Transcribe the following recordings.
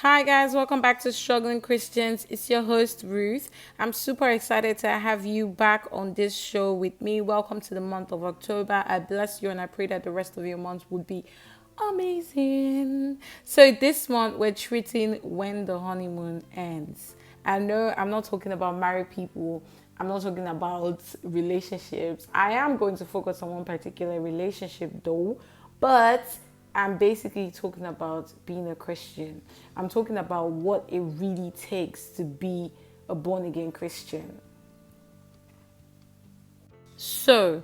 Hi guys, welcome back to Struggling Christians. It's your host Ruth. I'm super excited to have you back on this show with me. Welcome to the month of October. I bless you and I pray that the rest of your month would be amazing. So this month we're treating when the honeymoon ends. I know I'm not talking about married people. I'm not talking about relationships. I am going to focus on one particular relationship though, but I'm basically talking about being a Christian. I'm talking about what it really takes to be a born again Christian. So,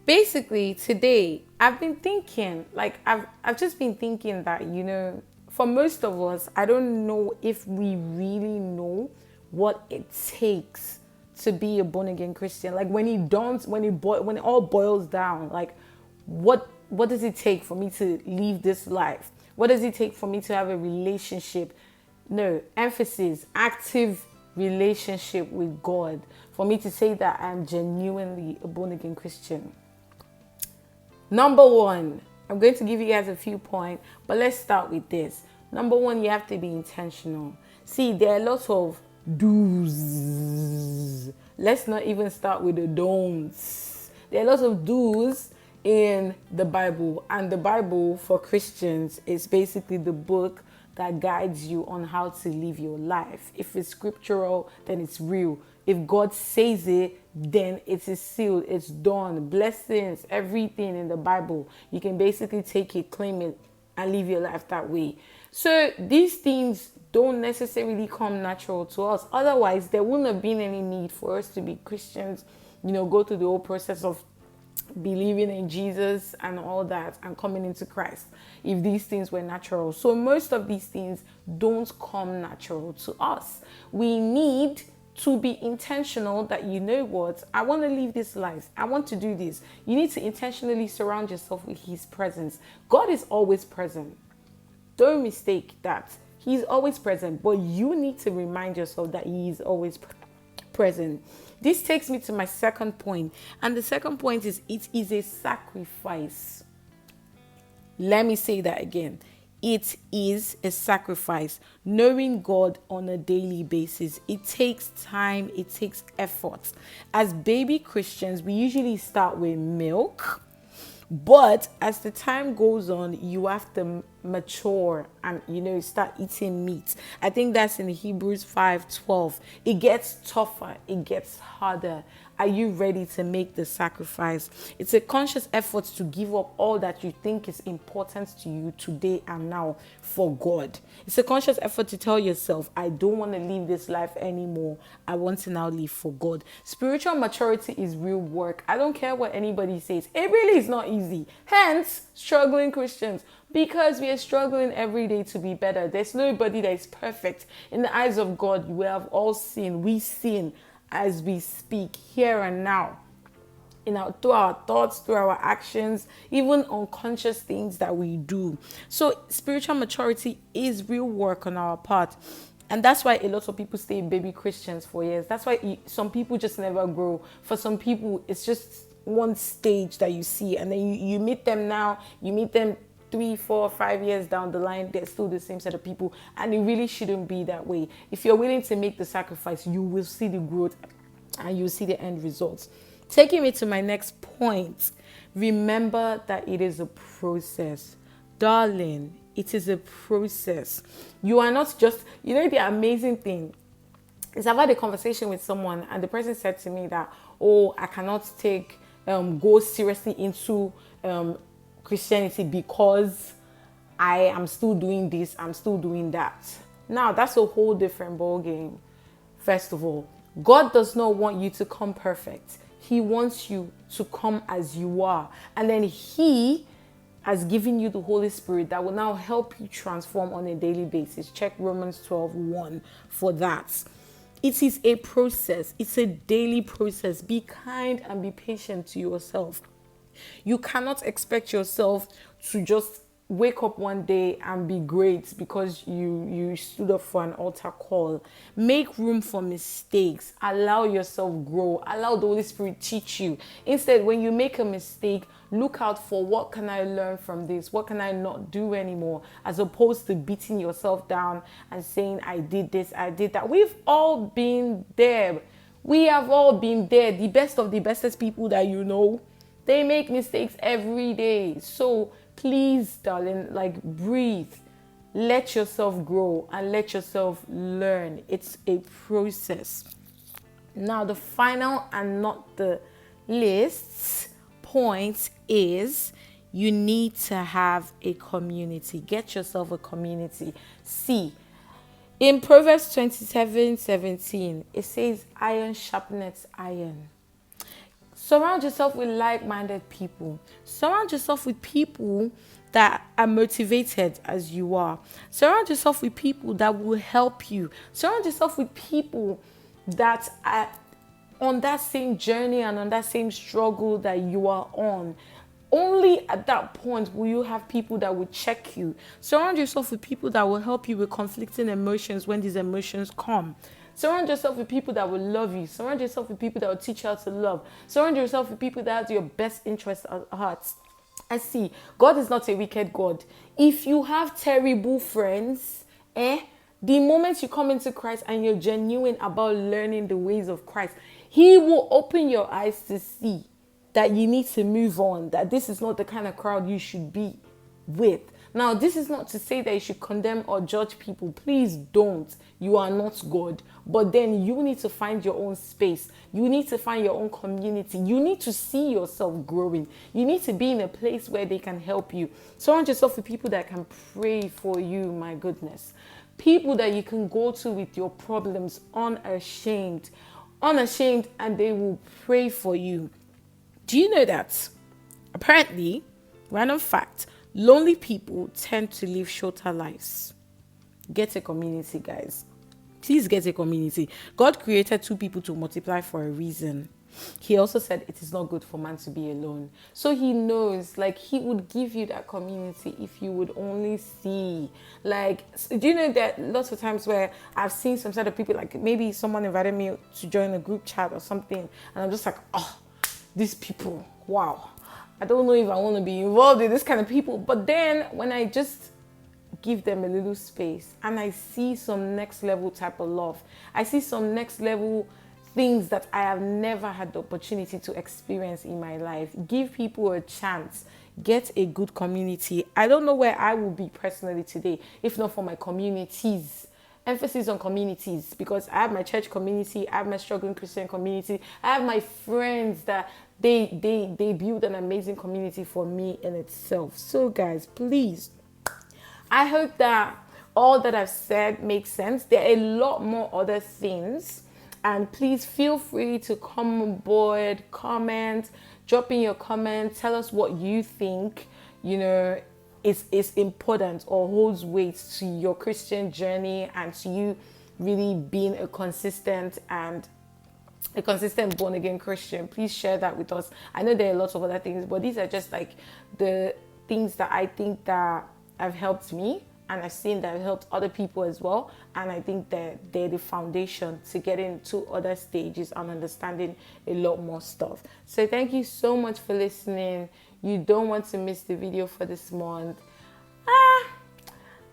basically, today I've been thinking, I've just been thinking that for most of us, I don't know if we really know what it takes to be a born again Christian. Like when it all boils down, like what does it take for me to live this life? What does it take for me to have a relationship? No, emphasis, active relationship with God. For me to say that I'm genuinely a born again Christian. Number one, I'm going to give you guys a few points, but let's start with this. Number one, you have to be intentional. See, there are lots of do's. Let's not even start with the don'ts. There are lots of do's in the Bible, and the Bible for Christians is basically the book that guides you on how to live your life. If it's scriptural, then it's real. If God says it, then it is sealed, it's done. Blessings, everything in the Bible, you can basically take it, claim it, and live your life that way. So these things don't necessarily come natural to us. Otherwise, there wouldn't have been any need for us to be Christians, go through the whole process of believing in Jesus and all that and coming into Christ if these things were natural. So most of these things don't come natural to us. We need to be intentional that what, I want to live this life. I want to do this. You need to intentionally surround yourself with his presence. God is always present. Don't mistake that. He's always present, but you need to remind yourself that he is always present. This takes me to my second point, and the second point is it is a sacrifice. Let me say that again. It is a sacrifice. Knowing God on a daily basis, it takes time, it takes effort. As baby Christians, we usually start with milk. But as the time goes on, you have to mature and start eating meat. I think that's in Hebrews 5:12. It gets tougher, it gets harder. Are you ready to make the sacrifice? It's a conscious effort to give up all that you think is important to you today and now for God. It's a conscious effort to tell yourself, I don't want to live this life anymore. I want to now live for God. Spiritual maturity is real work. I don't care what anybody says. It really is not easy. Hence, struggling Christians. Because we are struggling every day to be better. There's nobody that is perfect. In the eyes of God, we have all sinned. We sin as we speak here and now. Through our thoughts, through our actions, even unconscious things that we do. So spiritual maturity is real work on our part. And that's why a lot of people stay baby Christians for years. That's why some people just never grow. For some people, it's just one stage that you see. And then you meet them now, you meet them 3, 4, 5 years down the line, they're still the same set of people. And it really shouldn't be that way. If you're willing to make the sacrifice, you will see the growth and you'll see the end results. Taking me to my next point, remember that it is a process. Darling, it is a process. You are not just, the amazing thing is I've had a conversation with someone and the person said to me that, I cannot go seriously into Christianity because I am still doing this, I'm still doing that. Now, that's a whole different ball game. First of all, God does not want you to come perfect. He wants you to come as you are. And then he has given you the Holy Spirit that will now help you transform on a daily basis. Check Romans 12:1 for that. It is a process. It's a daily process. Be kind and be patient to yourself. You cannot expect yourself to just wake up one day and be great because you stood up for an altar call. Make room for mistakes. Allow yourself grow. Allow the Holy Spirit teach you. Instead, when you make a mistake, Look out for what can I learn from this? What can I not do anymore? As opposed to beating yourself down and saying, I did this, I did that. We've all been there. We have all been there. The best of the bestest people that you know, they make mistakes every day. So please, darling, like, breathe. Let yourself grow and let yourself learn. It's a process. Now, the final and not the least point is you need to have a community. Get yourself a community. See, in Proverbs 27:17, it says, iron sharpeneth iron. Surround yourself with like-minded people. Surround yourself with people that are motivated as you are. Surround yourself with people that will help you. Surround yourself with people that are on that same journey and on that same struggle that you are on. Only at that point will you have people that will check you. Surround yourself with people that will help you with conflicting emotions when these emotions come. Surround yourself with people that will love you. Surround yourself with people that will teach you how to love. Surround yourself with people that have your best interests at heart. And see, God is not a wicked God. If you have terrible friends, the moment you come into Christ and you're genuine about learning the ways of Christ, He will open your eyes to see that you need to move on, that this is not the kind of crowd you should be with. Now, this is not to say that you should condemn or judge people. Please don't. You are not God. But then you need to find your own space. You need to find your own community. You need to see yourself growing. You need to be in a place where they can help you. Surround yourself with people that can pray for you, my goodness. People that you can go to with your problems unashamed, and they will pray for you. Do you know that? Apparently, random fact, lonely people tend to live shorter lives. Get a community, guys. Please get a community. God created two people to multiply for a reason. He also said it is not good for man to be alone. So He knows, like, He would give you that community if you would only see. Like, do you know that lots of times where I've seen some sort of people, like maybe someone invited me to join a group chat or something, and I'm just like, oh, these people, wow. I don't know if I want to be involved in this kind of people. But then when I just give them a little space and I see some next level type of love, I see some next level things that I have never had the opportunity to experience in my life. Give people a chance. Get a good community. I don't know where I will be personally today if not for my communities. Emphasis on communities, because I have my church community, I have my struggling Christian community, I have my friends that they build an amazing community for me in itself. So guys, please, I hope that all that I've said makes sense. There are a lot more other things, and please feel free to come on board, comment, drop in your comments, tell us what you think, is important or holds weight to your Christian journey and to you really being a consistent born again Christian. Please share that with us. I know there are lots of other things, but these are just like the things that I think that have helped me, and I've seen that have helped other people as well. And I think that they're the foundation to get into other stages and understanding a lot more stuff. So thank you so much for listening. You don't want to miss the video for this month.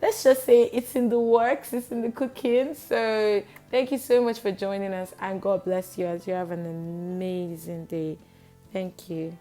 Let's just say it's in the works, it's in the cooking. So thank you so much for joining us, and God bless you as you have an amazing day. Thank you.